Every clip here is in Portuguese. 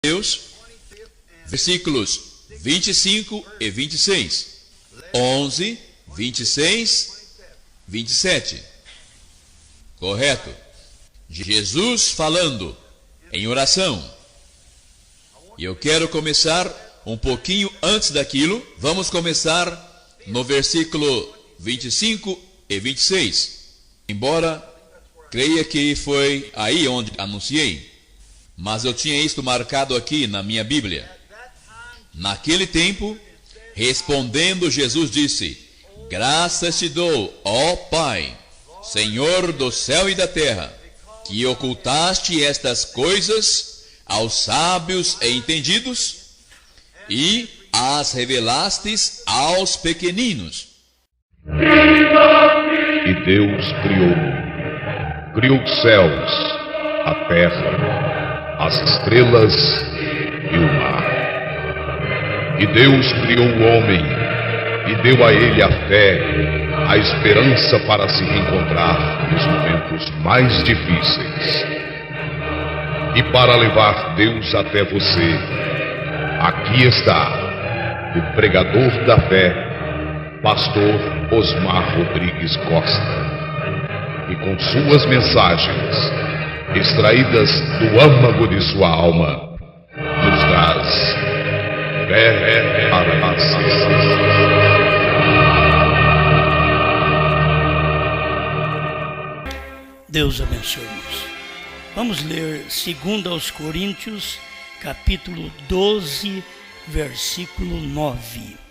Mateus, versículos 25 e 26, 11, 26, 27. Correto? Jesus falando em oração. E eu quero começar um pouquinho antes daquilo. Vamos começar no versículo 25 e 26. Embora creia que foi aí onde anunciei, mas eu tinha isto marcado aqui na minha Bíblia. Naquele tempo, respondendo, Jesus disse: graças te dou, ó Pai, Senhor do céu e da terra, que ocultaste estas coisas aos sábios e entendidos e as revelastes aos pequeninos. E Deus criou os céus, a terra, as estrelas e o mar. E Deus criou o homem e deu a ele a fé, a esperança para se reencontrar nos momentos mais difíceis. E para levar Deus até você, aqui está o pregador da fé, Pastor Osmar Rodrigues Costa. E com suas mensagens, extraídas do âmago de sua alma, nos traz fé para a Deus abençoe-nos. Vamos ler 2 aos Coríntios, capítulo 12, versículo 9.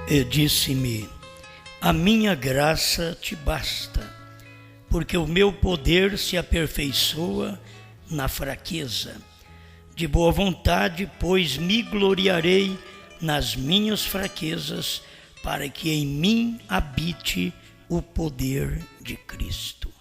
E disse-me: a minha graça te basta, porque o meu poder se aperfeiçoa na fraqueza. De boa vontade, pois, me gloriarei nas minhas fraquezas, para que em mim habite o poder de Cristo.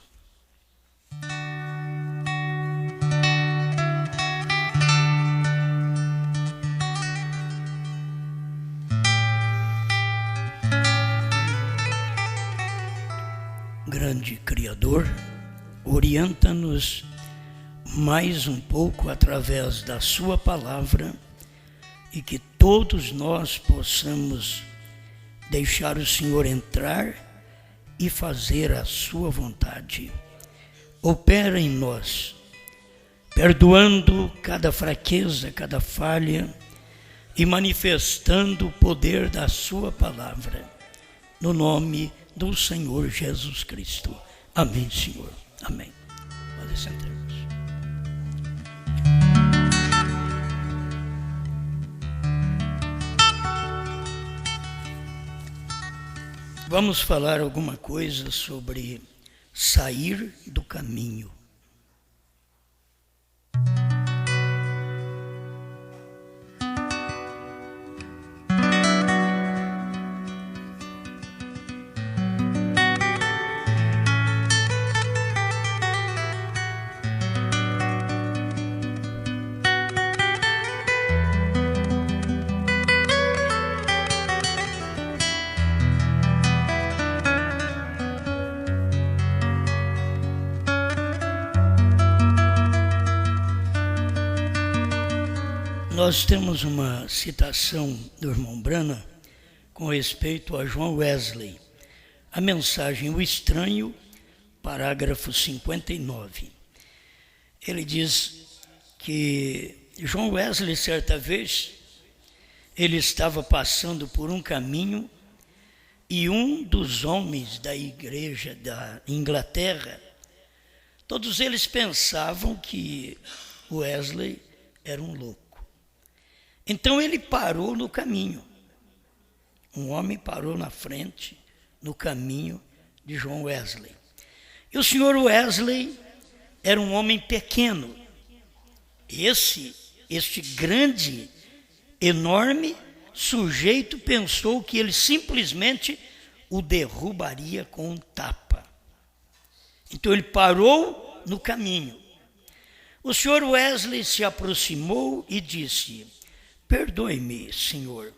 Grande Criador, orienta-nos mais um pouco através da sua palavra e que todos nós possamos deixar o Senhor entrar e fazer a sua vontade. Opera em nós, perdoando cada fraqueza, cada falha e manifestando o poder da sua palavra, no nome do Senhor Jesus Cristo. Amém, Senhor. Amém. Pode sentar-vos. Vamos falar alguma coisa sobre sair do caminho. Nós temos uma citação do irmão Branham com respeito a John Wesley. A mensagem O Estranho, parágrafo 59. Ele diz que John Wesley, certa vez, ele estava passando por um caminho e um dos homens da igreja da Inglaterra, todos eles pensavam que Wesley era um louco. Então ele parou no caminho. Um homem parou na frente, no caminho de John Wesley. E o senhor Wesley era um homem pequeno. Este grande enorme, sujeito pensou que ele simplesmente o derrubaria com um tapa. Então ele parou no caminho. O Sr. Wesley se aproximou e disse: perdoe-me, senhor,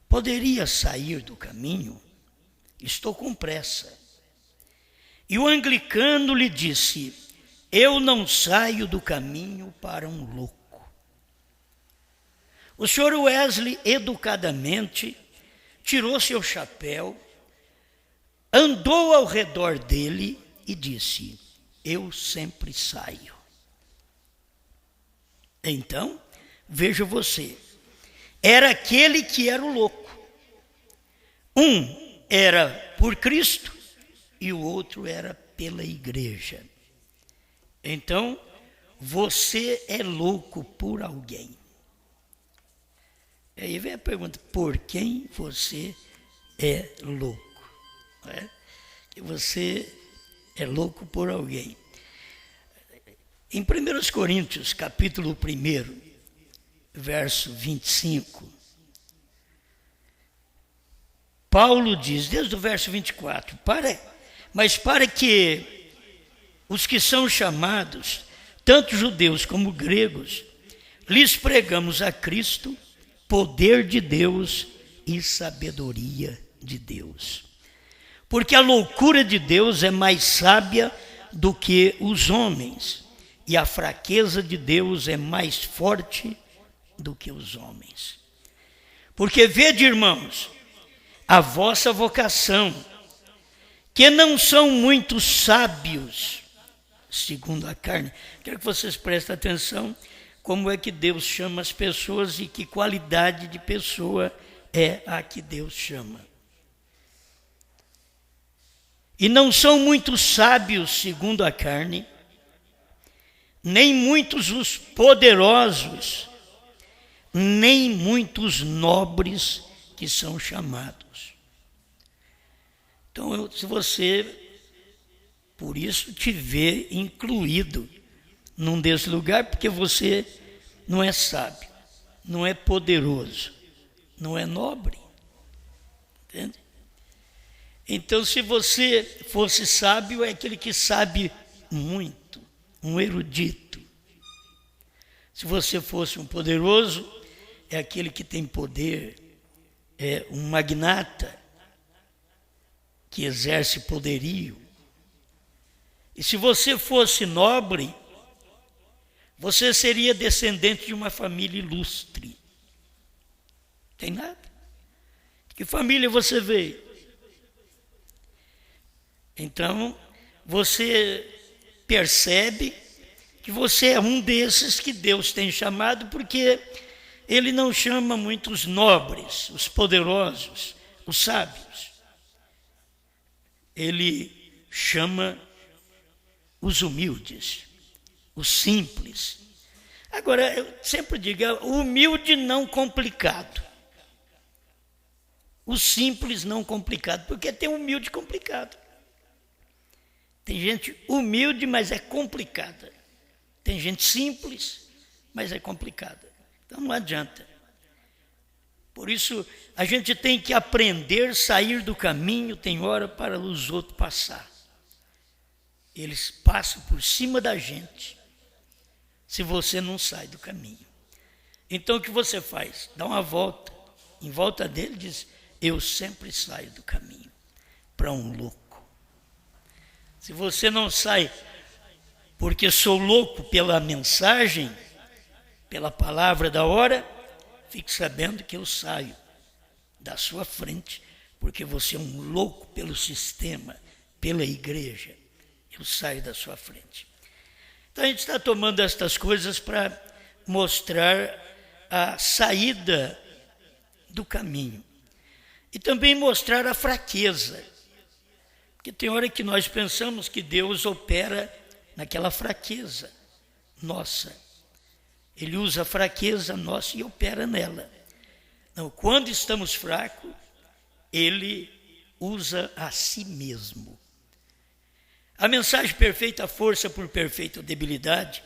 poderia sair do caminho? Estou com pressa. E o anglicano lhe disse: eu não saio do caminho para um louco. O Sr. Wesley, educadamente, tirou seu chapéu, andou ao redor dele e disse: eu sempre saio. Então, veja você, era aquele que era o louco. Um era por Cristo e o outro era pela igreja. Então, você é louco por alguém. Aí vem a pergunta: por quem você é louco? É? Que você é louco por alguém. Em 1 Coríntios, capítulo 1, verso 25, Paulo diz, desde o verso 24, mas para que os que são chamados, tanto judeus como gregos, lhes pregamos a Cristo, poder de Deus e sabedoria de Deus. Porque a loucura de Deus é mais sábia do que os homens, e a fraqueza de Deus é mais forte do que os homens. Porque vede, irmãos, a vossa vocação, que não são muito sábios, segundo a carne. Quero que vocês prestem atenção como é que Deus chama as pessoas e que qualidade de pessoa é a que Deus chama. E não são muito sábios, segundo a carne, nem muitos os poderosos, nem muitos nobres que são chamados. Então, se você, por isso, te vê incluído num desse lugar, porque você não é sábio, não é poderoso, não é nobre. Entende? Então, se você fosse sábio, é aquele que sabe muito, um erudito. Se você fosse um poderoso, é aquele que tem poder, é um magnata, que exerce poderio. E se você fosse nobre, você seria descendente de uma família ilustre. Tem nada? De que família você veio? Então, você percebe que você é um desses que Deus tem chamado, porque Ele não chama muitos nobres, os poderosos, os sábios. Ele chama os humildes, os simples. Agora, eu sempre digo, o humilde não complicado. O simples não complicado, porque tem humilde complicado. Tem gente humilde, mas é complicada. Tem gente simples, mas é complicada. Então não adianta. Por isso, a gente tem que aprender a sair do caminho, tem hora para os outros passar. Eles passam por cima da gente, se você não sai do caminho. Então o que você faz? Dá uma volta, em volta dele diz: eu sempre saio do caminho, para um louco. Se você não sai porque sou louco pela mensagem, pela palavra da hora, fique sabendo que eu saio da sua frente, porque você é um louco pelo sistema, pela igreja. Eu saio da sua frente. Então a gente está tomando estas coisas para mostrar a saída do caminho. E também mostrar a fraqueza. Porque tem hora que nós pensamos que Deus opera naquela fraqueza nossa. Ele usa a fraqueza nossa e opera nela. Não, quando estamos fracos, Ele usa a si mesmo. A mensagem perfeita força por perfeita debilidade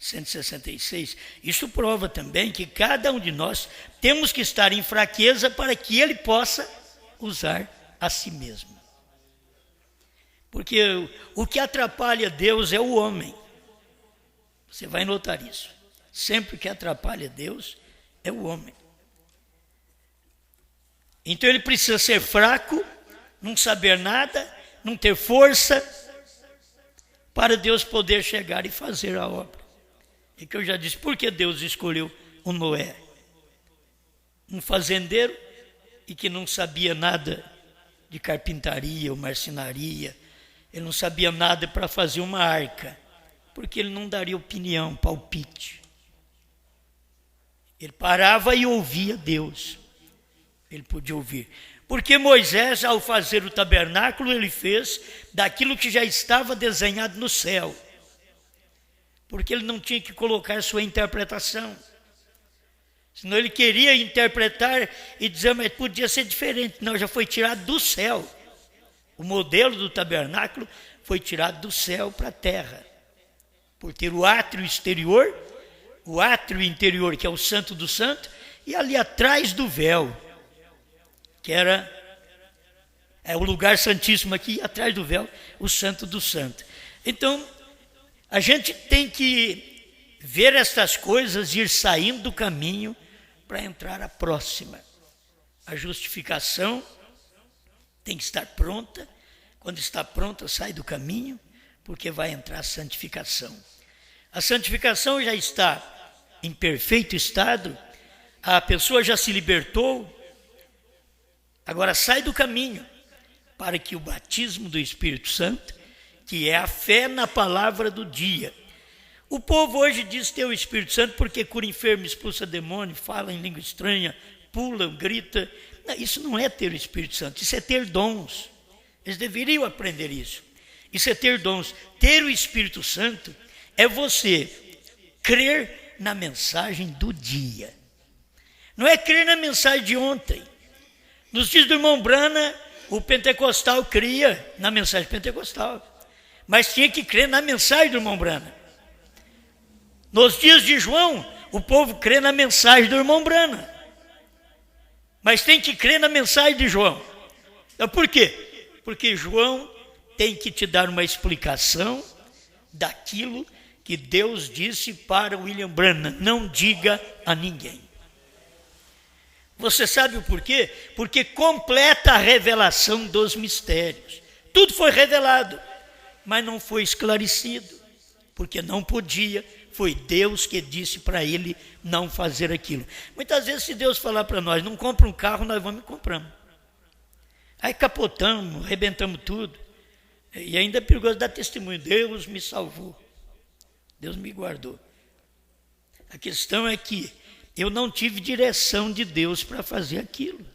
166. Isso prova também que cada um de nós temos que estar em fraqueza para que ele possa usar a si mesmo. Porque o que atrapalha Deus é o homem. Você vai notar isso. Sempre que atrapalha Deus é o homem. Então ele precisa ser fraco, não saber nada, não ter força, para Deus poder chegar e fazer a obra. E que eu já disse, por que Deus escolheu o Noé? Um fazendeiro e que não sabia nada de carpintaria ou marcenaria, ele não sabia nada para fazer uma arca, porque ele não daria opinião, palpite. Ele parava e ouvia Deus. Ele podia ouvir. Porque Moisés, ao fazer o tabernáculo, ele fez daquilo que já estava desenhado no céu. Porque ele não tinha que colocar sua interpretação. Senão ele queria interpretar e dizer, mas podia ser diferente. Não, já foi tirado do céu. O modelo do tabernáculo foi tirado do céu para a terra. Por ter o átrio exterior, o átrio interior, que é o Santo do Santo, e ali atrás do véu, que era o lugar santíssimo aqui, atrás do véu, o Santo do Santo. Então, a gente tem que ver estas coisas, ir saindo do caminho para entrar à próxima. A justificação tem que estar pronta. Quando está pronta, sai do caminho, porque vai entrar a santificação. A santificação já está em perfeito estado, a pessoa já se libertou, agora sai do caminho, para que o batismo do Espírito Santo, que é a fé na palavra do dia. O povo hoje diz ter o Espírito Santo porque cura enfermo, expulsa demônio, fala em língua estranha, pula, grita. Não, isso não é ter o Espírito Santo, isso é ter dons. Eles deveriam aprender isso. Isso é ter dons. Ter o Espírito Santo é você crer na mensagem do dia. Não é crer na mensagem de ontem. Nos dias do irmão Brana, o pentecostal cria na mensagem pentecostal. Mas tinha que crer na mensagem do irmão Brana. Nos dias de João, o povo crê na mensagem do irmão Brana. Mas tem que crer na mensagem de João. Então, por quê? Porque João tem que te dar uma explicação daquilo que Deus disse para William Branham. Não diga a ninguém. Você sabe o porquê? Porque completa a revelação dos mistérios. Tudo foi revelado, mas não foi esclarecido, porque não podia. Foi Deus que disse para ele não fazer aquilo. Muitas vezes, se Deus falar para nós, não compra um carro, nós vamos e compramos. Aí capotamos, arrebentamos tudo. E ainda é perigoso dar testemunho. Deus me salvou. Deus me guardou. A questão é que eu não tive direção de Deus para fazer aquilo.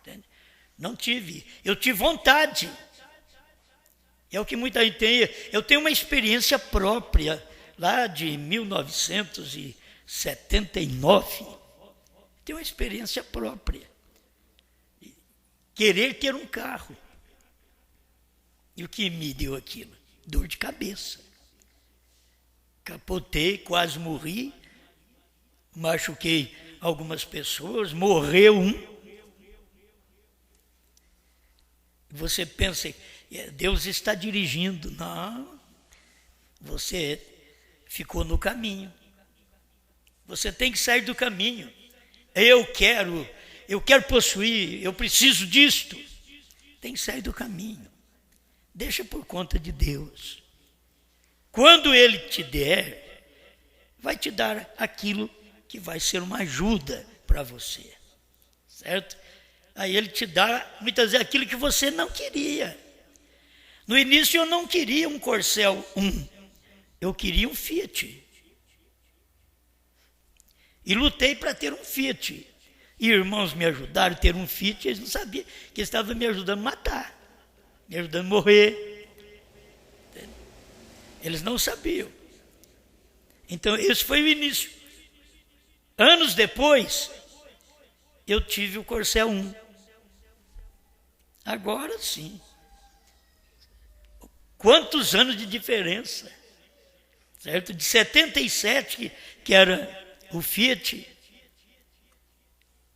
Entende? Não tive. Eu tive vontade. É o que muita gente tem. Eu tenho uma experiência própria, lá de 1979. Tenho uma experiência própria. Querer ter um carro. E o que me deu aquilo? Dor de cabeça. Capotei, quase morri. Machuquei algumas pessoas, morreu um. Você pensa, Deus está dirigindo. Não, você ficou no caminho. Você tem que sair do caminho. Eu quero possuir, eu preciso disto. Tem que sair do caminho. Deixa por conta de Deus. Quando Ele te der, vai te dar aquilo que vai ser uma ajuda para você, certo? Aí Ele te dá, muitas vezes, aquilo que você não queria. No início eu não queria um Corcel 1, eu queria um Fiat. E lutei para ter um Fiat. E irmãos me ajudaram a ter um Fiat, eles não sabiam que eles estavam me ajudando a matar, me ajudando a morrer. Eles não sabiam. Então, esse foi o início. Anos depois, eu tive o Corcel 1. Agora sim. Quantos anos de diferença? certo? De 77, que era o Fiat,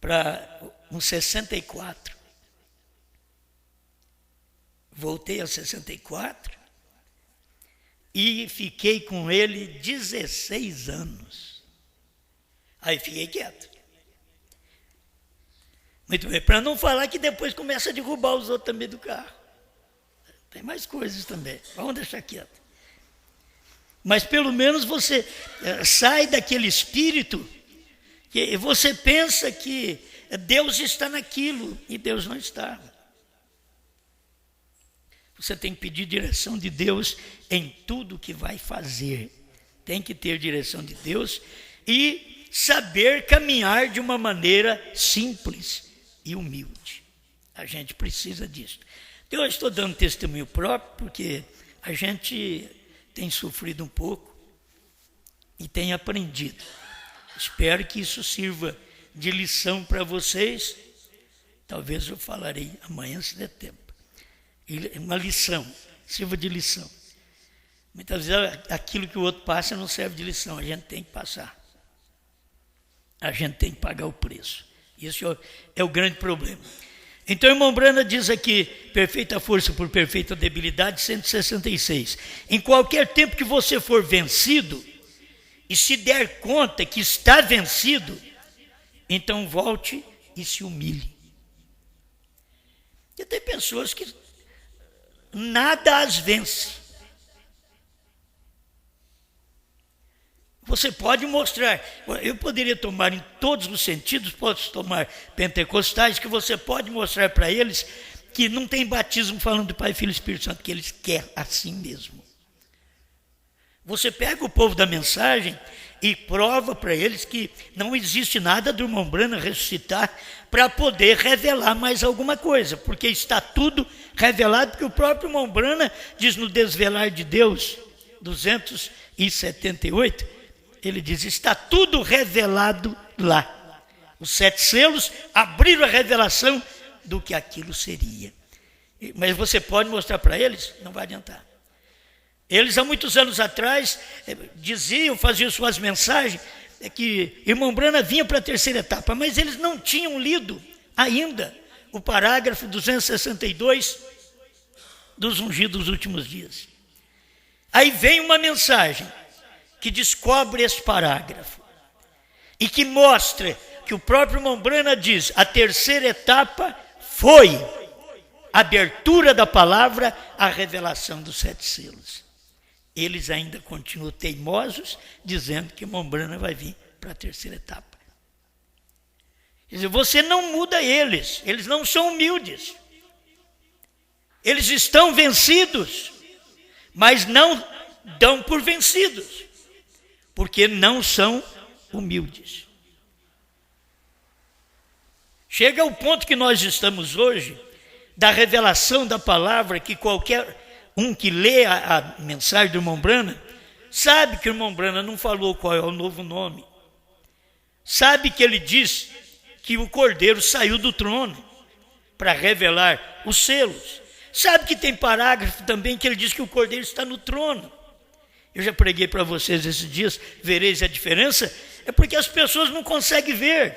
para um 64. Voltei a 64 e fiquei com ele 16 anos. Aí fiquei quieto. Muito bem, para não falar que depois começa a derrubar os outros também do carro. Tem mais coisas também, vamos deixar quieto. Mas pelo menos você sai daquele espírito que você pensa que Deus está naquilo e Deus não está. Você tem que pedir direção de Deus em tudo que vai fazer. Tem que ter direção de Deus e saber caminhar de uma maneira simples e humilde. A gente precisa disso. Eu estou dando testemunho próprio porque a gente tem sofrido um pouco e tem aprendido. Espero que isso sirva de lição para vocês. Talvez eu falarei amanhã, se der tempo. Uma lição, sirva de lição. Muitas vezes aquilo que o outro passa não serve de lição, a gente tem que passar. A gente tem que pagar o preço. Isso é o grande problema. Então, o irmão Brana diz aqui, perfeita força por perfeita debilidade, 166. Em qualquer tempo que você for vencido, e se der conta que está vencido, então volte e se humilhe. E tem pessoas que nada as vence. Você pode mostrar, eu poderia tomar em todos os sentidos, posso tomar pentecostais, que você pode mostrar para eles que não tem batismo falando do Pai, Filho e Espírito Santo, que eles querem assim mesmo. Você pega o povo da mensagem e prova para eles que não existe nada do irmão Brana ressuscitar para poder revelar mais alguma coisa, porque está tudo revelado, porque o próprio irmão Brana diz no Desvelar de Deus, 278, ele diz, está tudo revelado lá. Os 7 selos abriram a revelação do que aquilo seria. Mas você pode mostrar para eles? Não vai adiantar. Eles, há muitos anos atrás, diziam, faziam suas mensagens, que irmão Brana vinha para a terceira etapa, mas eles não tinham lido ainda o parágrafo 262 dos ungidos dos últimos dias. Aí vem uma mensagem que descobre esse parágrafo e que mostra que o próprio irmão Brana diz, a terceira etapa foi a abertura da palavra, a revelação dos 7 selos. Eles ainda continuam teimosos, dizendo que irmão Brana vai vir para a terceira etapa. Quer dizer, você não muda eles não são humildes. Eles estão vencidos, mas não dão por vencidos, porque não são humildes. Chega ao ponto que nós estamos hoje, da revelação da palavra, que qualquer um que lê a mensagem do irmão Brana, sabe que o irmão Brana não falou qual é o novo nome. Sabe que ele diz que o Cordeiro saiu do trono para revelar os selos. Sabe que tem parágrafo também que ele diz que o Cordeiro está no trono. Eu já preguei para vocês esses dias, vereis a diferença, é porque as pessoas não conseguem ver.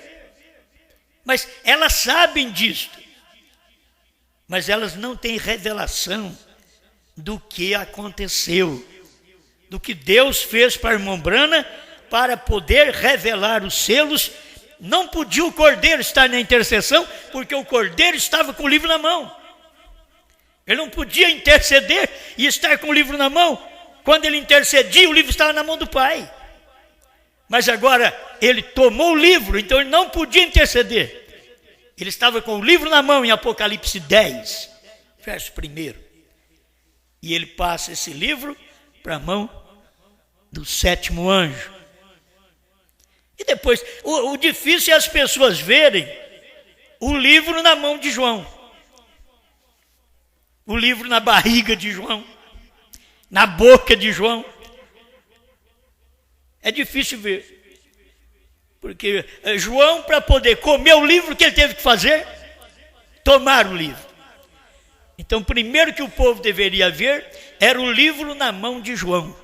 Mas elas sabem disso. Mas elas não têm revelação do que aconteceu, do que Deus fez para a irmã Brana, para poder revelar os selos. Não podia o Cordeiro estar na intercessão, porque o Cordeiro estava com o livro na mão. Ele não podia interceder e estar com o livro na mão. Quando ele intercedia, o livro estava na mão do Pai. Mas agora ele tomou o livro, então ele não podia interceder. Ele estava com o livro na mão em Apocalipse 10, verso 1. E ele passa esse livro para a mão do 7º anjo. E depois, o difícil é as pessoas verem o livro na mão de João. O livro na barriga de João, na boca de João. É difícil ver. Porque João, para poder comer o livro, o que ele teve que fazer? Tomar o livro. Então, primeiro que o povo deveria ver era o livro na mão de João.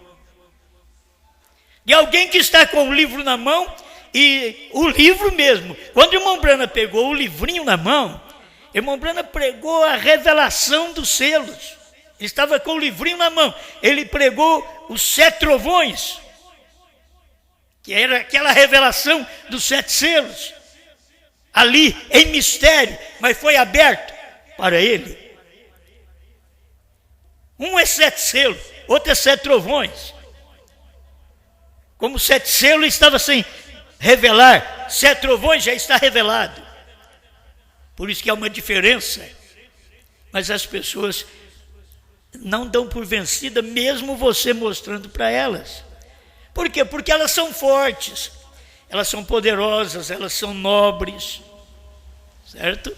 de alguém que está com o livro na mão, e o livro mesmo. Quando o irmão Brana pegou o livrinho na mão, o irmão Brana pregou a revelação dos selos. Ele estava com o livrinho na mão. Ele pregou os 7 trovões, que era aquela revelação dos 7 selos, ali em mistério, mas foi aberto para ele. Um é 7 selos, outro é 7 trovões. Como 7 selos estava sem revelar, 7 trovões já está revelado. Por isso que há uma diferença. Mas as pessoas não dão por vencida, mesmo você mostrando para elas. Por quê? Porque elas são fortes, elas são poderosas, elas são nobres, certo?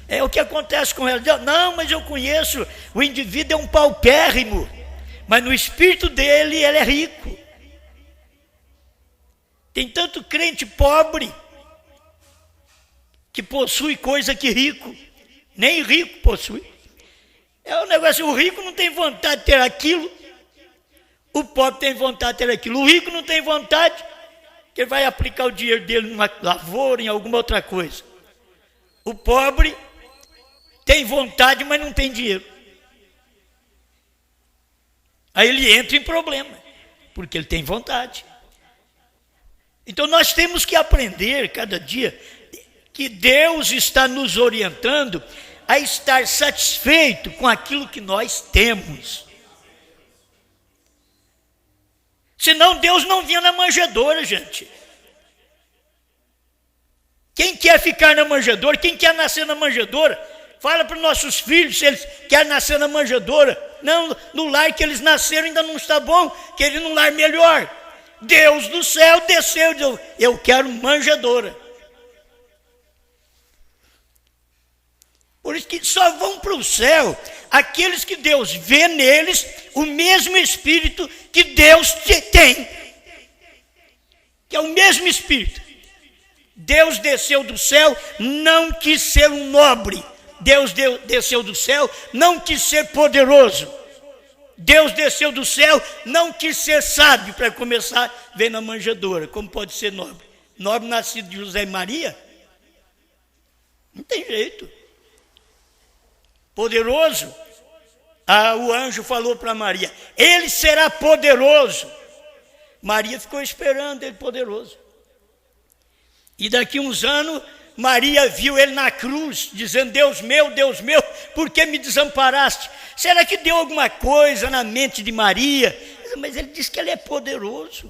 É o que acontece com elas. Não, mas eu conheço, o indivíduo é um paupérrimo, mas no espírito dele ele é rico. Tem tanto crente pobre que possui coisa que rico, nem rico possui. É um negócio, o rico não tem vontade de ter aquilo, o pobre tem vontade de ter aquilo. O rico não tem vontade, que ele vai aplicar o dinheiro dele numa lavoura, em alguma outra coisa. O pobre tem vontade, mas não tem dinheiro. Aí ele entra em problema, porque ele tem vontade. Então nós temos que aprender cada dia que Deus está nos orientando a estar satisfeito com aquilo que nós temos. Senão Deus não vinha na manjedoura, gente. Quem quer ficar na manjedoura, quem quer nascer na manjedoura, fala para os nossos filhos se eles querem nascer na manjedoura. Não, no lar que eles nasceram ainda não está bom, querem num lar melhor. Deus do céu desceu e disse, eu quero manjedoura. Por isso que só vão para o céu aqueles que Deus vê neles o mesmo Espírito que Deus tem. Que é o mesmo Espírito. Deus desceu do céu, não quis ser um nobre. Deus desceu do céu, não quis ser poderoso. Deus desceu do céu, não quis ser sábio para começar, veio na manjedoura. Como pode ser nobre? Nobre nascido de José e Maria? Não tem jeito. Poderoso? O anjo falou para Maria, ele será poderoso. Maria ficou esperando ele poderoso. E daqui uns anos, Maria viu ele na cruz, dizendo, Deus meu, por que me desamparaste? Será que deu alguma coisa na mente de Maria? Mas ele disse que ele é poderoso.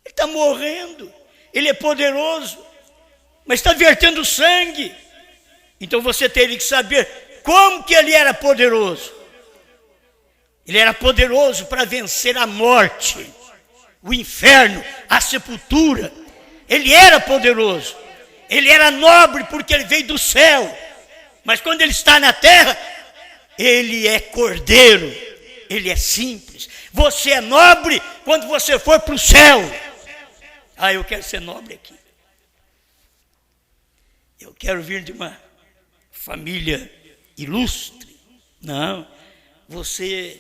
Ele está morrendo, ele é poderoso, mas está vertendo sangue. Então você teria que saber como que ele era poderoso. Ele era poderoso para vencer a morte, o inferno, a sepultura. Ele era poderoso. Ele era nobre porque ele veio do céu. Mas quando ele está na terra, ele é cordeiro. Ele é simples. Você é nobre quando você for para o céu. Eu quero ser nobre aqui. Eu quero vir de uma família ilustre. Não, você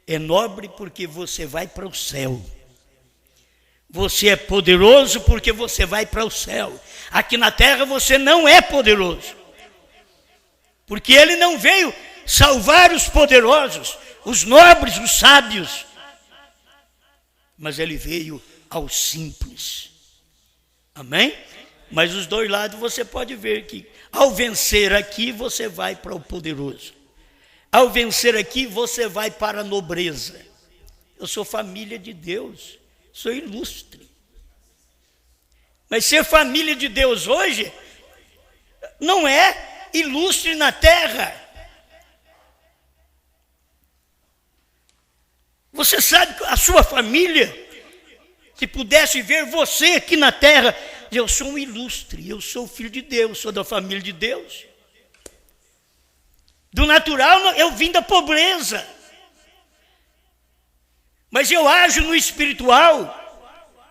é nobre porque você vai para o céu. Você é poderoso porque você vai para o céu. Aqui na terra você não é poderoso. Porque ele não veio salvar os poderosos, os nobres, os sábios. Mas ele veio aos simples. Amém? Mas os dois lados você pode ver que ao vencer aqui você vai para o poderoso. Ao vencer aqui você vai para a nobreza. Eu sou família de Deus. Sou ilustre. Mas ser família de Deus hoje não é ilustre na terra. Você sabe que a sua família, se pudesse ver você aqui na terra, eu sou um ilustre, eu sou filho de Deus, sou da família de Deus. Do natural eu vim da pobreza. Mas eu ajo no espiritual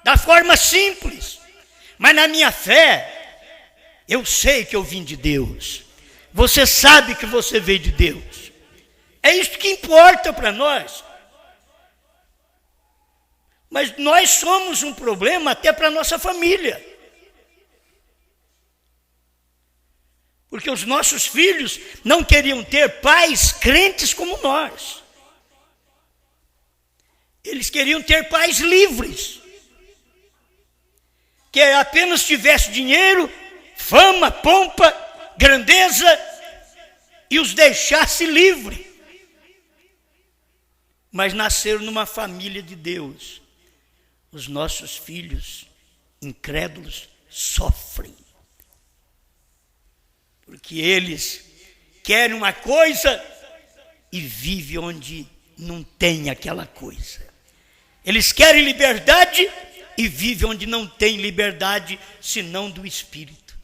da forma simples. Mas na minha fé, eu sei que eu vim de Deus. Você sabe que você veio de Deus. É isso que importa para nós. Mas nós somos um problema até para a nossa família. Porque os nossos filhos não queriam ter pais crentes como nós. Eles queriam ter pais livres. Que apenas tivesse dinheiro, fama, pompa, grandeza e os deixasse livre. Mas nasceram numa família de Deus. Os nossos filhos incrédulos sofrem. Porque eles querem uma coisa e vivem onde não tem aquela coisa. Eles querem liberdade e vivem onde não tem liberdade, senão do Espírito.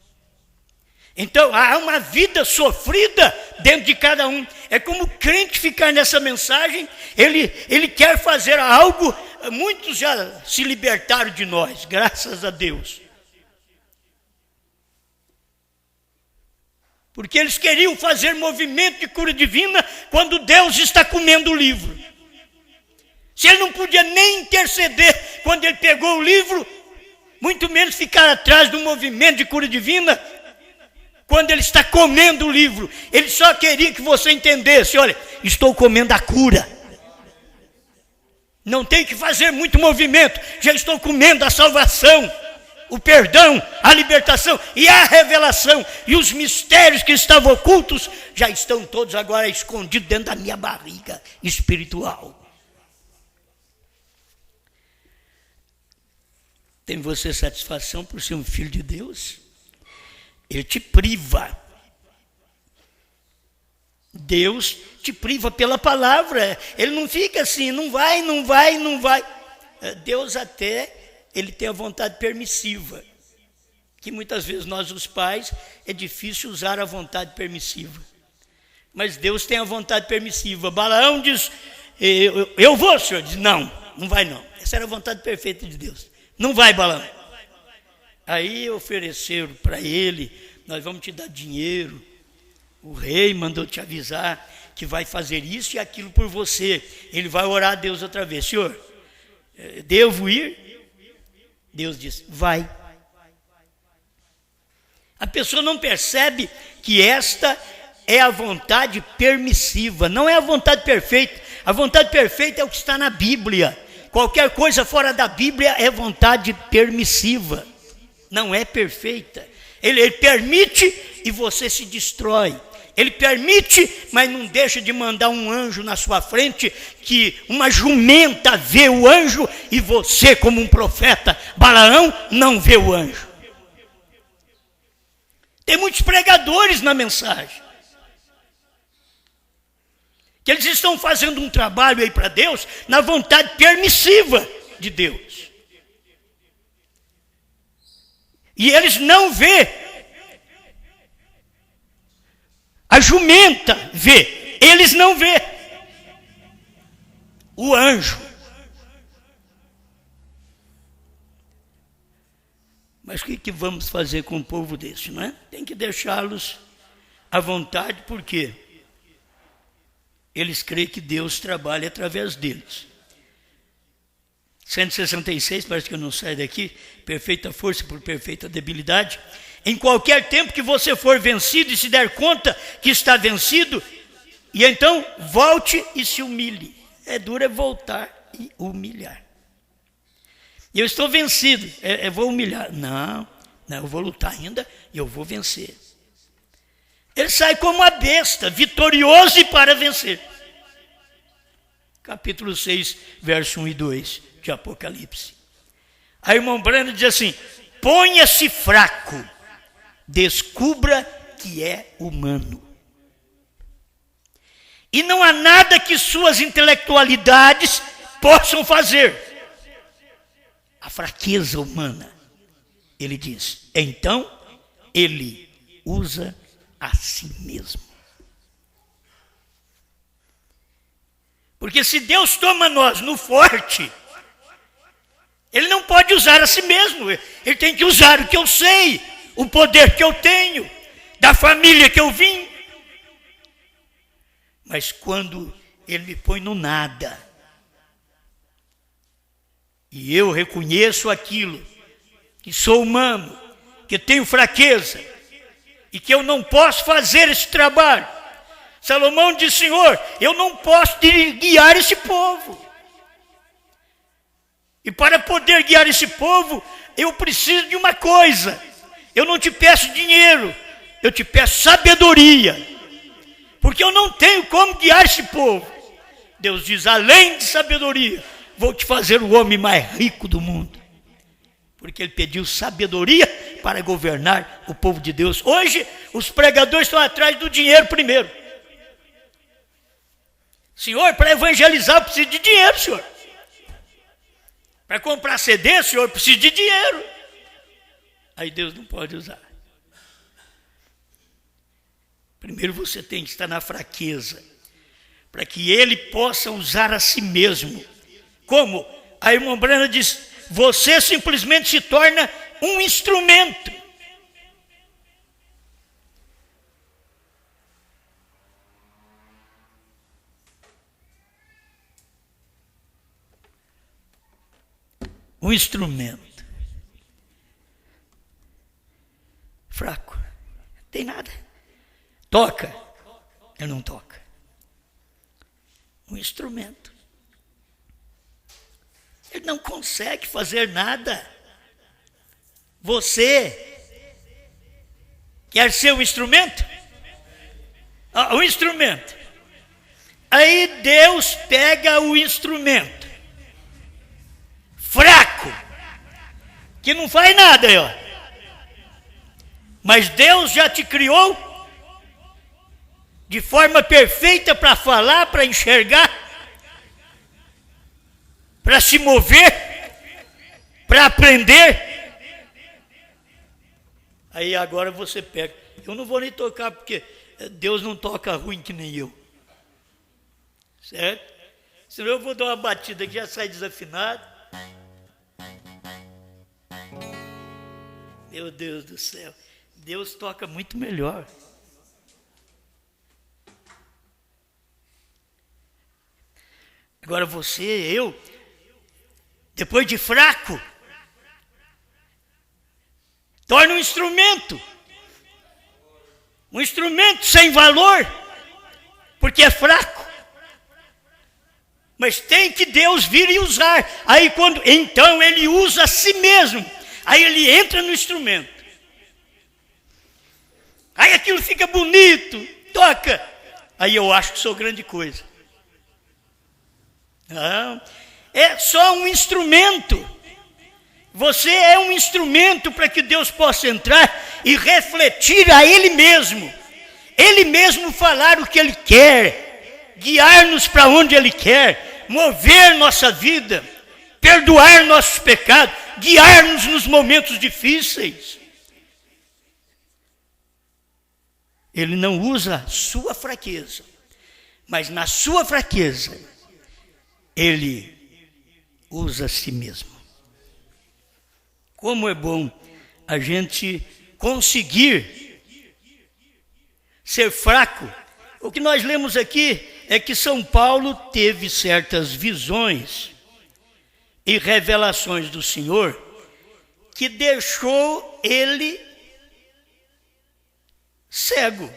Então, há uma vida sofrida dentro de cada um. É como o crente ficar nessa mensagem, ele quer fazer algo. Muitos já se libertaram de nós, graças a Deus. Porque eles queriam fazer movimento de cura divina quando Deus está comendo o livro. Se ele não podia nem interceder quando ele pegou o livro, muito menos ficar atrás do movimento de cura divina quando ele está comendo o livro. Ele só queria que você entendesse: olha, estou comendo a cura. Não tem que fazer muito movimento, já estou comendo a salvação, o perdão, a libertação e a revelação. E os mistérios que estavam ocultos já estão todos agora escondidos dentro da minha barriga espiritual. Tem você satisfação por ser um filho de Deus? Ele te priva. Deus te priva pela palavra. Ele não fica assim, não vai. Deus até, ele tem a vontade permissiva. Que muitas vezes nós, os pais, é difícil usar a vontade permissiva. Mas Deus tem a vontade permissiva. Balaão diz: eu vou, senhor. Diz: não vai não. Essa era a vontade perfeita de Deus. Não vai, Balaão. Aí ofereceram para ele: nós vamos te dar dinheiro. O rei mandou te avisar que vai fazer isso e aquilo por você. Ele vai orar a Deus outra vez: senhor, devo ir? Deus disse: vai. A pessoa não percebe que esta é a vontade permissiva, não é a vontade perfeita. A vontade perfeita é o que está na Bíblia. Qualquer coisa fora da Bíblia é vontade permissiva, não é perfeita. Ele permite e você se destrói. Ele permite, mas não deixa de mandar um anjo na sua frente, que uma jumenta vê o anjo e você, como um profeta, Balaão, não vê o anjo. Tem muitos pregadores na mensagem, que eles estão fazendo um trabalho aí para Deus na vontade permissiva de Deus. E eles não vê. A jumenta vê, eles não vê. O anjo. Mas o que vamos fazer com um povo desse, não é? Tem que deixá-los à vontade, por quê? Eles creem que Deus trabalha através deles. 166, parece que eu não saio daqui. Perfeita força por perfeita debilidade. Em qualquer tempo que você for vencido e se der conta que está vencido, e então volte e se humilhe. É duro voltar e humilhar. Eu estou vencido, eu vou humilhar. Não, eu vou lutar ainda e eu vou vencer. Ele sai como a besta, vitorioso e para vencer. Capítulo 6, verso 1 e 2 de Apocalipse. Aí o irmão Branham diz assim: ponha-se fraco, descubra que é humano. E não há nada que suas intelectualidades possam fazer. A fraqueza humana, ele diz, então ele usa a si mesmo. Porque se Deus toma nós no forte, ele não pode usar a si mesmo. Ele tem que usar o que eu sei, o poder que eu tenho, da família que eu vim. Mas quando ele me põe no nada, E eu reconheço aquilo, que sou humano, que tenho fraqueza, e que eu não posso fazer esse trabalho. Salomão disse: Senhor, eu não posso guiar esse povo. E para poder guiar esse povo, eu preciso de uma coisa. Eu não te peço dinheiro, eu te peço sabedoria. Porque eu não tenho como guiar esse povo. Deus diz: além de sabedoria, vou te fazer o homem mais rico do mundo. Porque ele pediu sabedoria para governar o povo de Deus. Hoje, os pregadores estão atrás do dinheiro primeiro. Senhor, para evangelizar eu preciso de dinheiro, senhor. Para comprar CD, senhor, eu preciso de dinheiro. Aí Deus não pode usar. Primeiro você tem que estar na fraqueza, para que ele possa usar a si mesmo. Como? A irmã Brana diz: você simplesmente se torna um instrumento. Um instrumento. Fraco. Não tem nada. Toca. Ele não toca. Um instrumento. Ele não consegue fazer nada. Você quer ser um instrumento? Um instrumento. Aí Deus pega o instrumento fraco, que não faz nada aí, ó. Mas Deus já te criou de forma perfeita para falar, para enxergar, para se mover, para aprender. Aí agora você pega. Eu não vou nem tocar, porque Deus não toca ruim que nem eu. Certo? Senão eu vou dar uma batida que já sai desafinado. Meu Deus do céu. Deus toca muito melhor. Agora você, eu, depois de fraco, torna um instrumento sem valor, porque é fraco. Mas tem que Deus vir e usar. Aí então ele usa a si mesmo. Aí ele entra no instrumento. Aí aquilo fica bonito, toca. Aí eu acho que sou grande coisa. Não, é só um instrumento. Você é um instrumento para que Deus possa entrar e refletir a Ele mesmo. Ele mesmo falar o que Ele quer, guiar-nos para onde Ele quer, mover nossa vida, perdoar nossos pecados, guiar-nos nos momentos difíceis. Ele não usa a sua fraqueza, mas na sua fraqueza, ele usa a si mesmo. Como é bom a gente conseguir ser fraco. O que nós lemos aqui é que São Paulo teve certas visões e revelações do Senhor que deixou ele cego.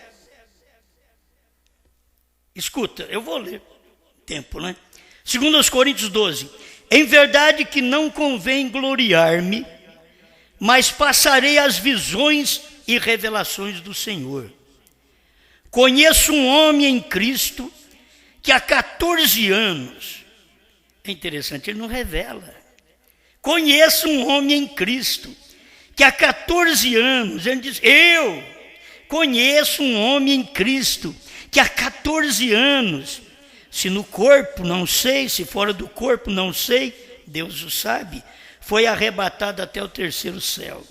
Escuta, eu vou ler. Tempo, né? 2 Coríntios 12. Em verdade que não convém gloriar-me, mas passarei as visões e revelações do Senhor. Conheço um homem em Cristo que há 14 anos, é interessante, ele não revela. Conheço um homem em Cristo que há 14 anos, ele diz, eu conheço um homem em Cristo que há 14 anos, se no corpo não sei, se fora do corpo não sei, Deus o sabe, foi arrebatado até o 3º céu.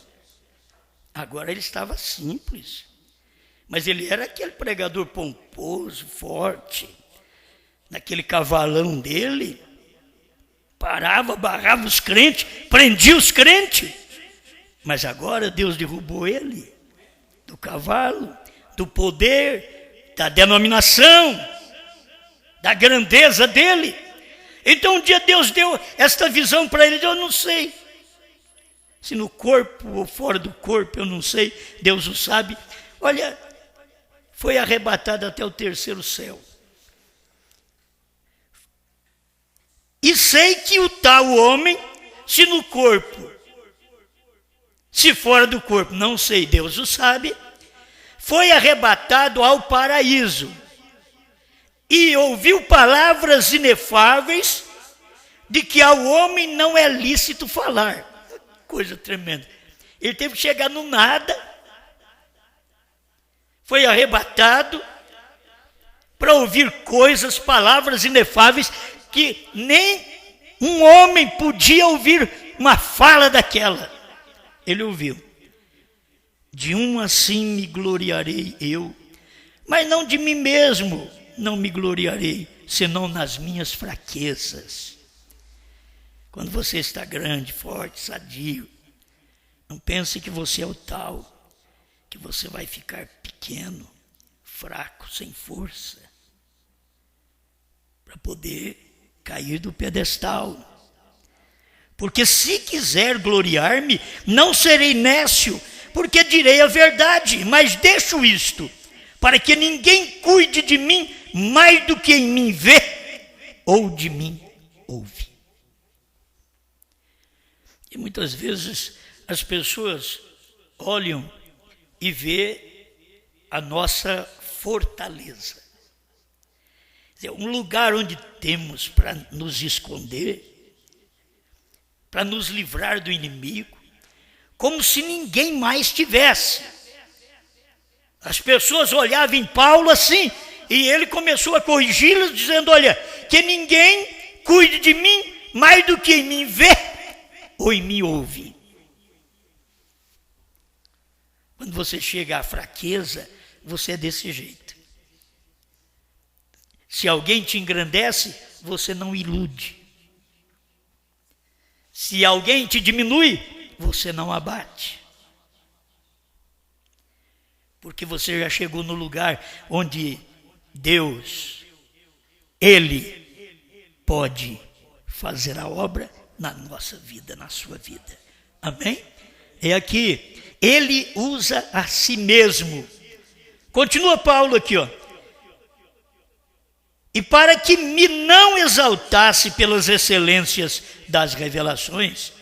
Agora ele estava simples, mas ele era aquele pregador pomposo, forte, naquele cavalão dele, parava, barrava os crentes, prendia os crentes, mas agora Deus derrubou ele do cavalo, do poder, da denominação, da grandeza dele. Então um dia Deus deu esta visão para ele, eu não sei. Se no corpo ou fora do corpo, eu não sei, Deus o sabe. Olha, foi arrebatado até o terceiro céu. E sei que o tal homem, se no corpo, se fora do corpo, não sei, Deus o sabe, foi arrebatado ao paraíso e ouviu palavras inefáveis de que ao homem não é lícito falar. Coisa tremenda. Ele teve que chegar no nada, foi arrebatado para ouvir coisas, palavras inefáveis que nem um homem podia ouvir uma fala daquela. Ele ouviu. De um assim me gloriarei eu, mas não de mim mesmo não me gloriarei, senão nas minhas fraquezas. Quando você está grande, forte, sadio, não pense que você é o tal, que você vai ficar pequeno, fraco, sem força, para poder cair do pedestal. Porque se quiser gloriar-me, não serei nécio, porque direi a verdade, mas deixo isto, para que ninguém cuide de mim mais do que em mim vê, ou de mim ouve. E muitas vezes as pessoas olham e vê a nossa fortaleza. Um lugar onde temos para nos esconder, para nos livrar do inimigo, como se ninguém mais tivesse. As pessoas olhavam em Paulo assim, e ele começou a corrigi-los, dizendo, olha, que ninguém cuide de mim mais do que em mim vê ou em mim ouve. Quando você chega à fraqueza, você é desse jeito. Se alguém te engrandece, você não ilude. Se alguém te diminui, você não abate. Porque você já chegou no lugar onde Deus, Ele pode fazer a obra na nossa vida, na sua vida. Amém? É aqui, Ele usa a si mesmo. Continua Paulo aqui, ó. E para que me não exaltasse pelas excelências das revelações.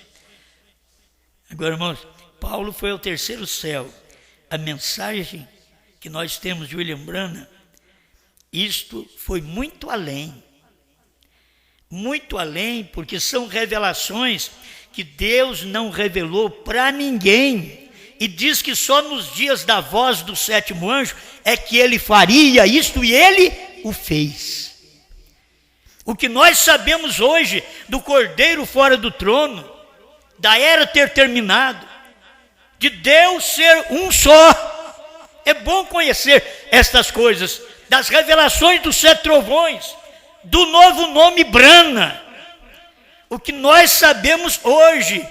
Agora, irmãos, Paulo foi ao terceiro céu. A mensagem que nós temos de William Branham, isto foi muito além, porque são revelações que Deus não revelou para ninguém, e diz que só nos dias da voz do sétimo anjo é que ele faria isto, e ele o fez. O que nós sabemos hoje do Cordeiro fora do trono, da era ter terminado, de Deus ser um só, é bom conhecer estas coisas, das revelações dos 7 trovões, do novo nome Branham. O que nós sabemos hoje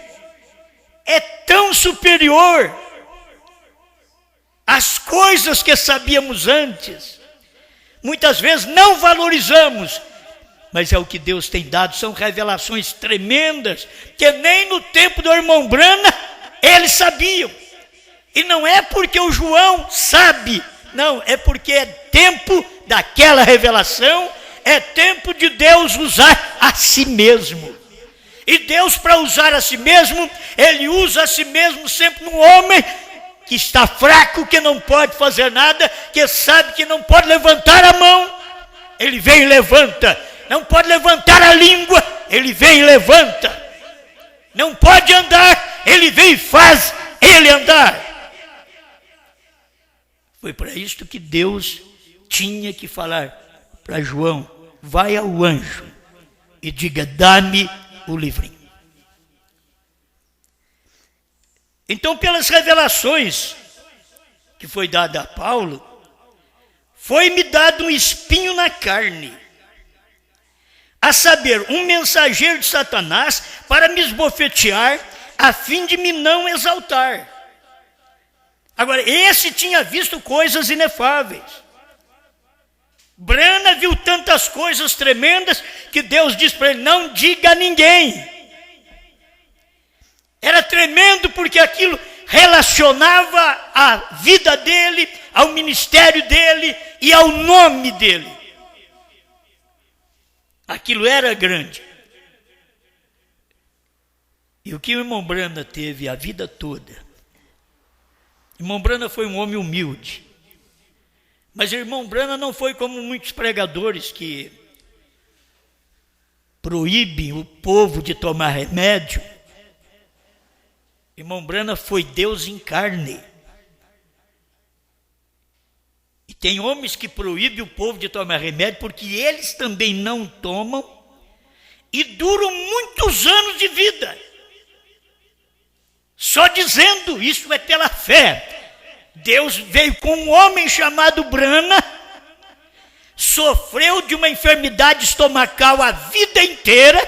é tão superior às coisas que sabíamos antes. Muitas vezes não valorizamos, mas é o que Deus tem dado, são revelações tremendas, que nem no tempo do irmão Branham eles sabiam. E não é porque o João sabe, não, é porque é tempo daquela revelação, é tempo de Deus usar a si mesmo. E Deus, para usar a si mesmo, Ele usa a si mesmo sempre num homem que está fraco, que não pode fazer nada, que sabe que não pode levantar a mão, Ele vem e levanta. Não pode levantar a língua, Ele vem e levanta. Não pode andar, Ele vem e faz ele andar. Foi para isto que Deus tinha que falar para João, vai ao anjo e diga, dá-me o livrinho. Então, pelas revelações que foi dada a Paulo, foi-me dado um espinho na carne, a saber, um mensageiro de Satanás para me esbofetear, a fim de me não exaltar. Agora, esse tinha visto coisas inefáveis. Brana viu tantas coisas tremendas que Deus disse para ele: não diga a ninguém. Era tremendo porque aquilo relacionava a vida dele, ao ministério dele e ao nome dele. Aquilo era grande. E o que o irmão Brana teve a vida toda? O irmão Brana foi um homem humilde. Mas o irmão Brana não foi como muitos pregadores que proíbem o povo de tomar remédio. Irmão Brana foi Deus em carne. E tem homens que proíbem o povo de tomar remédio porque eles também não tomam e duram muitos anos de vida. Só dizendo: isso é pela fé. Deus veio com um homem chamado Brana, sofreu de uma enfermidade estomacal a vida inteira,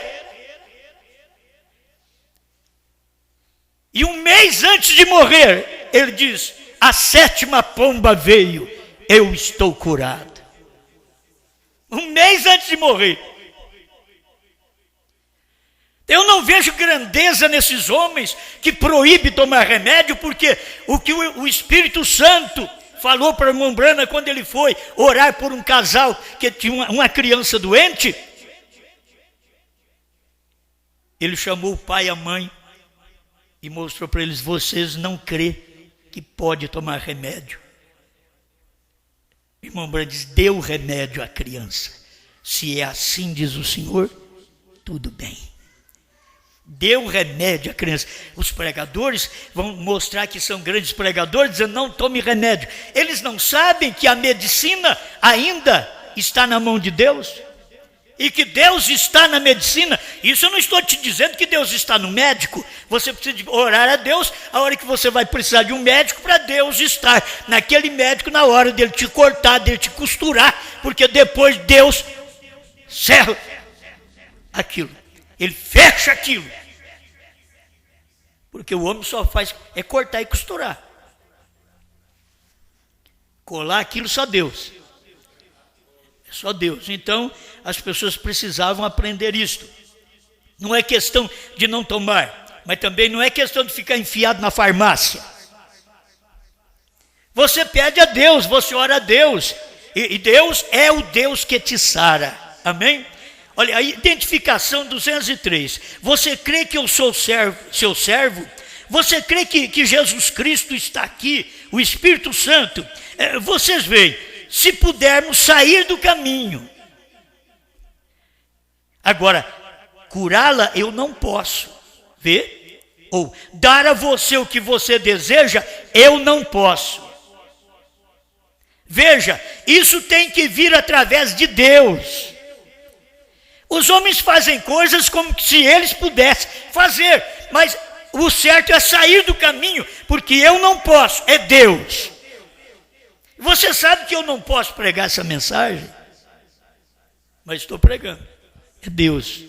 e um mês antes de morrer, ele diz: a 7ª pomba veio, eu estou curado. Um mês antes de morrer. Eu não vejo grandeza nesses homens que proíbem tomar remédio, porque o que o Espírito Santo falou para o irmão Brana quando ele foi orar por um casal que tinha uma criança doente, ele chamou o pai e a mãe e mostrou para eles: vocês não crêem que pode tomar remédio. O irmão Brana diz: dê o remédio à criança. Se é assim, diz o Senhor, tudo bem. Deu remédio à criança. Os pregadores vão mostrar que são grandes pregadores, dizendo: não tome remédio. Eles não sabem que a medicina ainda está na mão de Deus, e que Deus está na medicina. Isso eu não estou te dizendo que Deus está no médico. Você precisa orar a Deus a hora que você vai precisar de um médico, para Deus estar naquele médico na hora dele te cortar, dele te costurar, porque depois Deus cerra aquilo. Ele fecha aquilo. Porque o homem só faz é cortar e costurar. Colar aquilo só Deus. É só Deus. Então, as pessoas precisavam aprender isto. Não é questão de não tomar, mas também não é questão de ficar enfiado na farmácia. Você pede a Deus, você ora a Deus. E Deus é o Deus que te sara. Amém? Olha, a identificação 203. Você crê que eu sou seu servo? Você crê que Jesus Cristo está aqui, o Espírito Santo? Vocês veem, se pudermos sair do caminho. Agora, curá-la eu não posso. Vê? Ou dar a você o que você deseja, eu não posso. Veja, isso tem que vir através de Deus. Os homens fazem coisas como se eles pudessem fazer, mas o certo é sair do caminho, porque eu não posso, é Deus. Você sabe que eu não posso pregar essa mensagem, mas estou pregando, é Deus.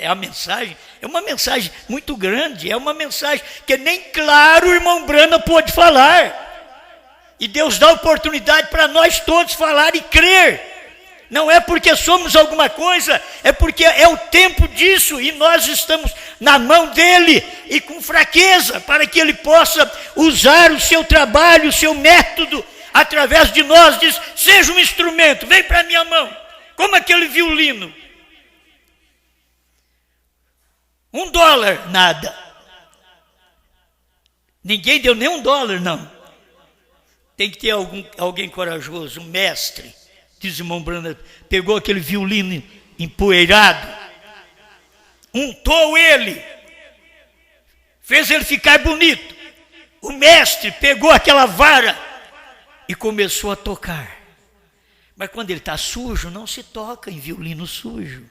A mensagem é uma mensagem muito grande, é uma mensagem que nem claro o irmão Brana pôde falar, e Deus dá oportunidade para nós todos falar e crer. Não é porque somos alguma coisa, é porque é o tempo disso e nós estamos na mão dele e com fraqueza, para que ele possa usar o seu trabalho, o seu método, através de nós. Diz: seja um instrumento, vem para a minha mão, como aquele violino. $1, nada. Ninguém deu nem $1, não. Tem que ter alguém corajoso, um mestre. Diz o irmão Brana, pegou aquele violino empoeirado, untou ele, fez ele ficar bonito. O mestre pegou aquela vara e começou a tocar. Mas quando ele está sujo, não se toca em violino sujo.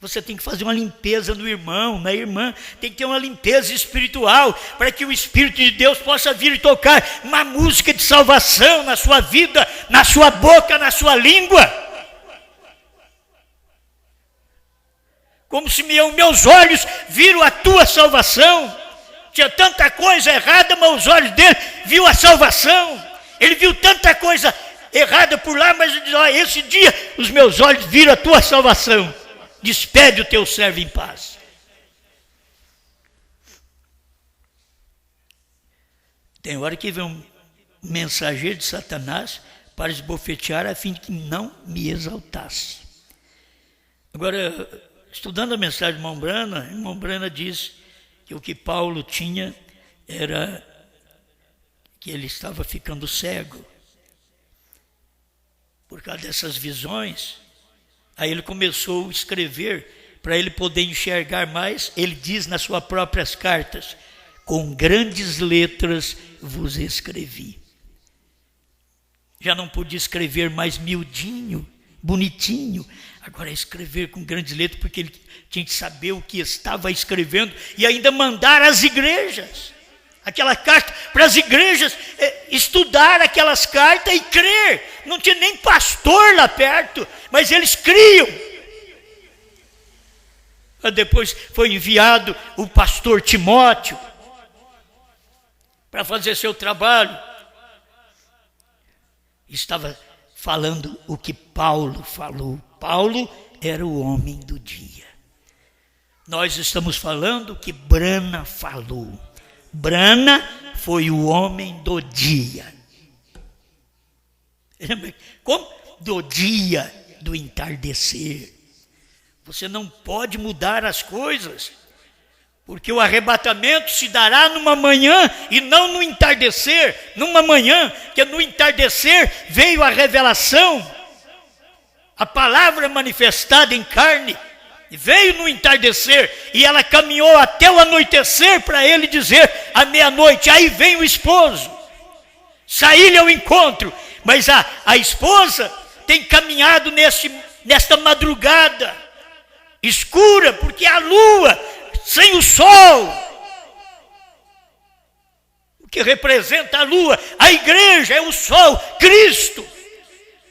Você tem que fazer uma limpeza no irmão, na irmã. Tem que ter uma limpeza espiritual, para que o Espírito de Deus possa vir e tocar uma música de salvação na sua vida, na sua boca, na sua língua. Como se meus olhos viram a tua salvação. Tinha tanta coisa errada, mas os olhos dele viu a salvação. Ele viu tanta coisa errada por lá, mas ele diz, ó, esse dia os meus olhos viram a tua salvação. Despede o teu servo em paz. Tem hora que vem um mensageiro de Satanás para esbofetear a fim de que não me exaltasse. Agora, estudando a mensagem de irmão Brana diz que o que Paulo tinha era que ele estava ficando cego. Por causa dessas visões, aí ele começou a escrever para ele poder enxergar mais. Ele diz nas suas próprias cartas, com grandes letras vos escrevi. Já não podia escrever mais miudinho, bonitinho. Agora escrever com grandes letras, porque ele tinha que saber o que estava escrevendo e ainda mandar às igrejas. Aquela carta para as igrejas estudar aquelas cartas e crer. Não tinha nem pastor lá perto, mas eles criam. Depois foi enviado o pastor Timóteo para fazer seu trabalho. Estava falando o que Paulo falou. Paulo era o homem do dia. Nós estamos falando o que Brana falou. Brana foi o homem do dia. Como? Do dia, do entardecer. Você não pode mudar as coisas, porque o arrebatamento se dará numa manhã e não no entardecer. Numa manhã, que no entardecer veio a revelação, a palavra manifestada em carne, veio no entardecer e ela caminhou até o anoitecer para ele dizer à meia-noite, aí vem o esposo, sair-lhe ao encontro. Mas a esposa tem caminhado nesta madrugada escura, porque a lua, sem o sol, o que representa a lua, a igreja é o sol, Cristo.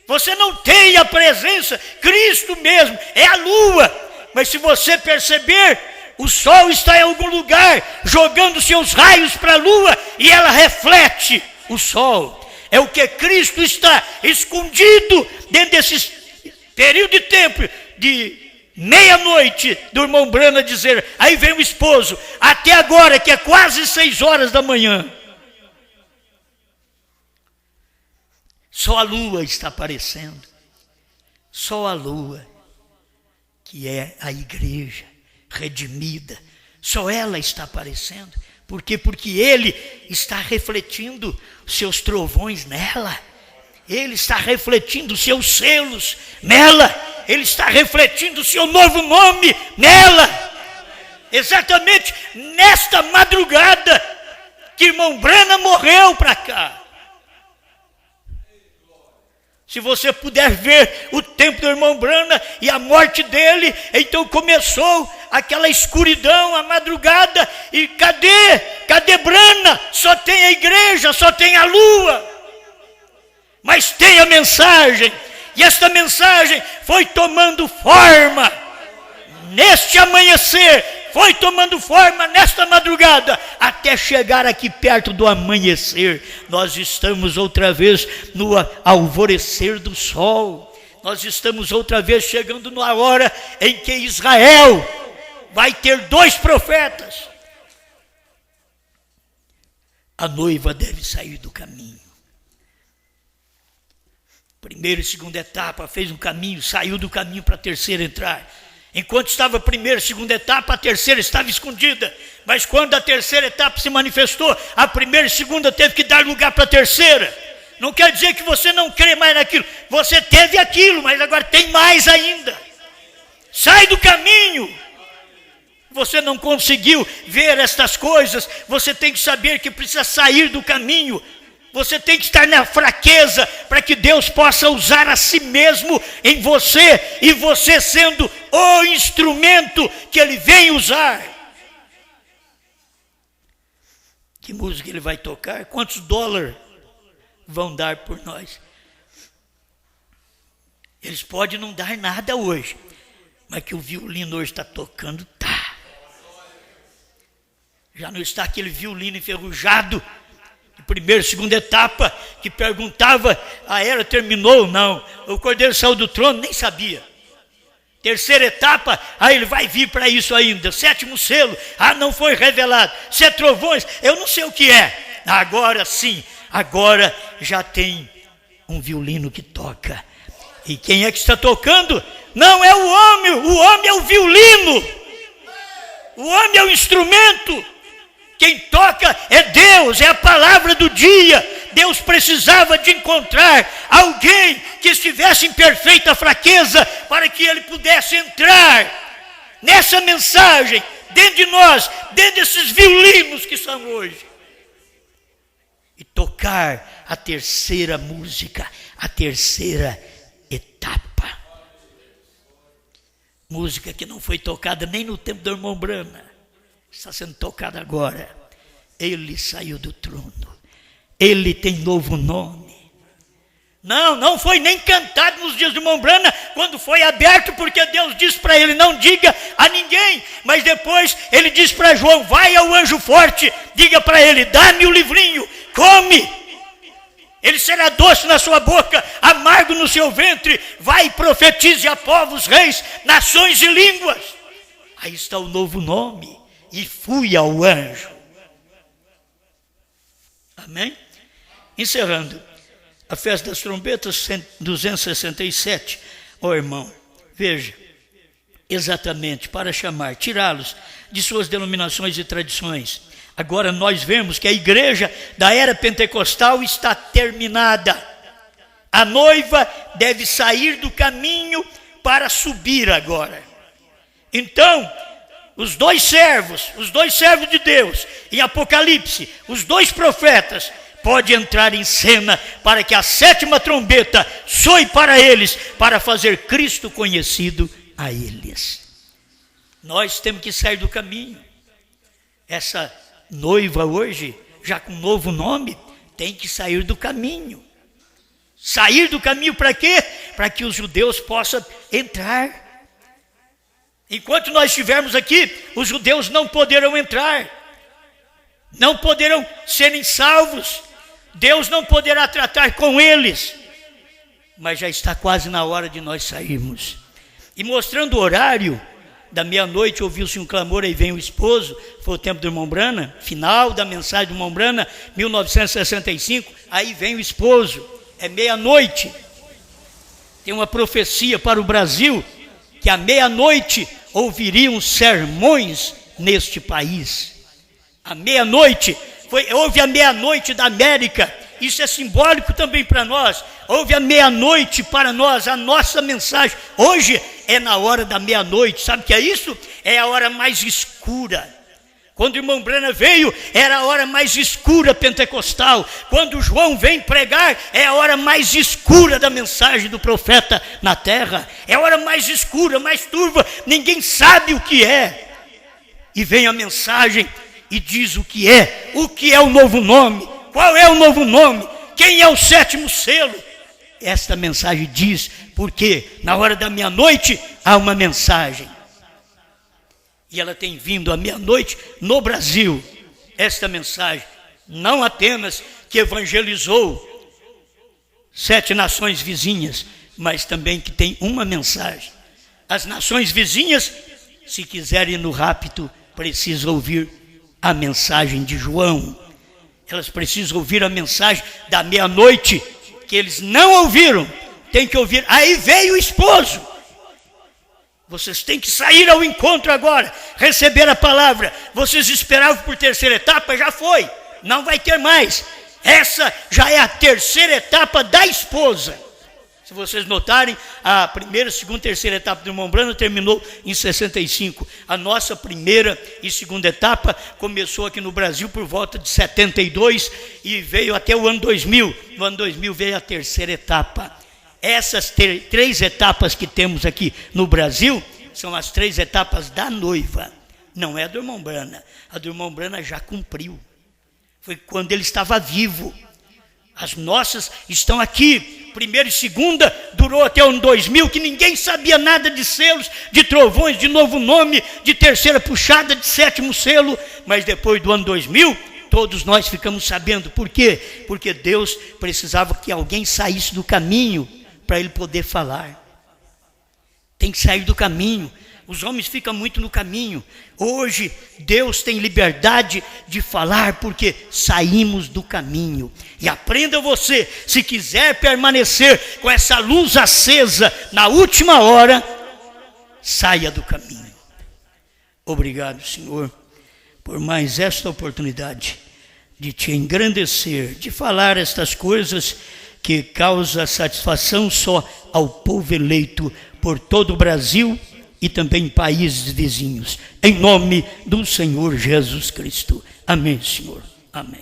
Você não tem a presença, Cristo mesmo, é a lua. Mas se você perceber, o sol está em algum lugar, jogando seus raios para a lua, e ela reflete o sol. É o que Cristo está escondido dentro desse período de tempo, de meia-noite, do irmão Brana dizer, aí vem o esposo, até agora, que é quase 6 horas da manhã. Só a lua está aparecendo. Só a lua, que é a igreja redimida, só ela está aparecendo. Por quê? Porque ele está refletindo seus trovões nela. Ele está refletindo seus selos nela. Ele está refletindo seu novo nome nela. Exatamente nesta madrugada que irmão Brana morreu para cá. Se você puder ver o tempo do irmão Brana e a morte dele, então começou aquela escuridão, a madrugada, e cadê Brana? Só tem a igreja, só tem a lua. Mas tem a mensagem, e esta mensagem foi tomando forma neste amanhecer, foi tomando forma nesta madrugada, até chegar aqui perto do amanhecer. Nós estamos outra vez no alvorecer do sol. Nós estamos outra vez chegando na hora em que Israel vai ter 2 profetas. A noiva deve sair do caminho. Primeira e segunda etapa, fez um caminho, saiu do caminho para a terceira entrar. Enquanto estava a primeira e segunda etapa, a terceira estava escondida. Mas quando a terceira etapa se manifestou, a primeira e segunda teve que dar lugar para a terceira. Não quer dizer que você não crê mais naquilo. Você teve aquilo, mas agora tem mais ainda. Sai do caminho. Você não conseguiu ver estas coisas. Você tem que saber que precisa sair do caminho. Você tem que estar na fraqueza para que Deus possa usar a si mesmo em você, e você sendo o instrumento que Ele vem usar. Que música Ele vai tocar? Quantos dólares vão dar por nós? Eles podem não dar nada hoje, mas que o violino hoje está tocando, tá. Já não está aquele violino enferrujado, Primeira, segunda etapa, que perguntava, a era terminou ou não. O cordeiro saiu do trono, nem sabia. Terceira etapa, aí ele vai vir para isso ainda. Sétimo selo, não foi revelado. 7 trovões, eu não sei o que é. Agora sim, agora já tem um violino que toca. E quem é que está tocando? Não é o homem é o violino. O homem é o instrumento. Quem toca é Deus, é a palavra do dia. Deus precisava de encontrar alguém que estivesse em perfeita fraqueza para que ele pudesse entrar nessa mensagem, dentro de nós, dentro desses violinos que são hoje. E tocar a terceira música, a terceira etapa. Música que não foi tocada nem no tempo do irmão Brana. Está sendo tocado agora. Ele saiu do trono. Ele tem novo nome. Não foi nem cantado nos dias do irmão Brana, quando foi aberto, porque Deus disse para ele, não diga a ninguém. Mas depois ele disse para João, vai ao anjo forte, diga para ele, dá-me o livrinho, come. Ele será doce na sua boca, amargo no seu ventre. Vai e profetize a povos, reis, nações e línguas. Aí está o novo nome. E fui ao anjo. Amém? Encerrando. A festa das trombetas, 267. Irmão, veja. Exatamente, para chamar, tirá-los de suas denominações e tradições. Agora nós vemos que a igreja da era pentecostal está terminada. A noiva deve sair do caminho para subir agora. Então, os dois servos de Deus, em Apocalipse, os 2 profetas, podem entrar em cena para que a 7ª trombeta soe para eles, para fazer Cristo conhecido a eles. Nós temos que sair do caminho. Essa noiva hoje, já com um novo nome, tem que sair do caminho. Sair do caminho para quê? Para que os judeus possam entrar. Enquanto nós estivermos aqui, os judeus não poderão entrar, não poderão serem salvos, Deus não poderá tratar com eles, mas já está quase na hora de nós sairmos. E mostrando o horário, da meia-noite ouviu-se um clamor, aí vem o esposo, foi o tempo do irmão Brana, final da mensagem do irmão Brana, 1965, aí vem o esposo, é meia-noite. Tem uma profecia para o Brasil, que à meia-noite ouviriam sermões neste país. À meia-noite, houve a meia-noite da América, isso é simbólico também para nós. Houve a meia-noite para nós, a nossa mensagem. Hoje é na hora da meia-noite, sabe o que é isso? É a hora mais escura. Quando o irmão Brana veio, era a hora mais escura pentecostal. Quando João vem pregar, é a hora mais escura da mensagem do profeta na terra. É a hora mais escura, mais turva, ninguém sabe o que é. E vem a mensagem e diz o que é o novo nome. Qual é o novo nome? Quem é o 7º selo? Esta mensagem diz, porque na hora da meia-noite há uma mensagem. E ela tem vindo à meia-noite no Brasil, esta mensagem, não apenas que evangelizou 7 nações vizinhas, mas também que tem uma mensagem. As nações vizinhas, se quiserem ir no rapto, precisam ouvir a mensagem de João. Elas precisam ouvir a mensagem da meia-noite, que eles não ouviram, tem que ouvir. Aí veio o esposo. Vocês têm que sair ao encontro agora, receber a palavra. Vocês esperavam por terceira etapa? Já foi, não vai ter mais. Essa já é a terceira etapa da esposa. Se vocês notarem, a primeira, segunda e terceira etapa do irmão Brana terminou em 65. A nossa primeira e segunda etapa começou aqui no Brasil por volta de 72 e veio até o ano 2000. No ano 2000 veio a terceira etapa. Essas 3 etapas que temos aqui no Brasil são as 3 etapas da noiva. Não é do irmão Brana. A do irmão Brana já cumpriu. Foi quando ele estava vivo. As nossas estão aqui. Primeira e segunda durou até o ano 2000, que ninguém sabia nada de selos, de trovões, de novo nome, de terceira puxada, de 7º selo. Mas depois do ano 2000, todos nós ficamos sabendo. Por quê? Porque Deus precisava que alguém saísse do caminho para ele poder falar. Tem que sair do caminho. Os homens ficam muito no caminho. Hoje Deus tem liberdade de falar porque saímos do caminho. E aprenda você, se quiser permanecer com essa luz acesa na última hora, saia do caminho. Obrigado, Senhor, por mais esta oportunidade de te engrandecer, de falar estas coisas que causam satisfação só ao povo eleito por todo o Brasil e também países vizinhos. Em nome do Senhor Jesus Cristo. Amém, Senhor. Amém.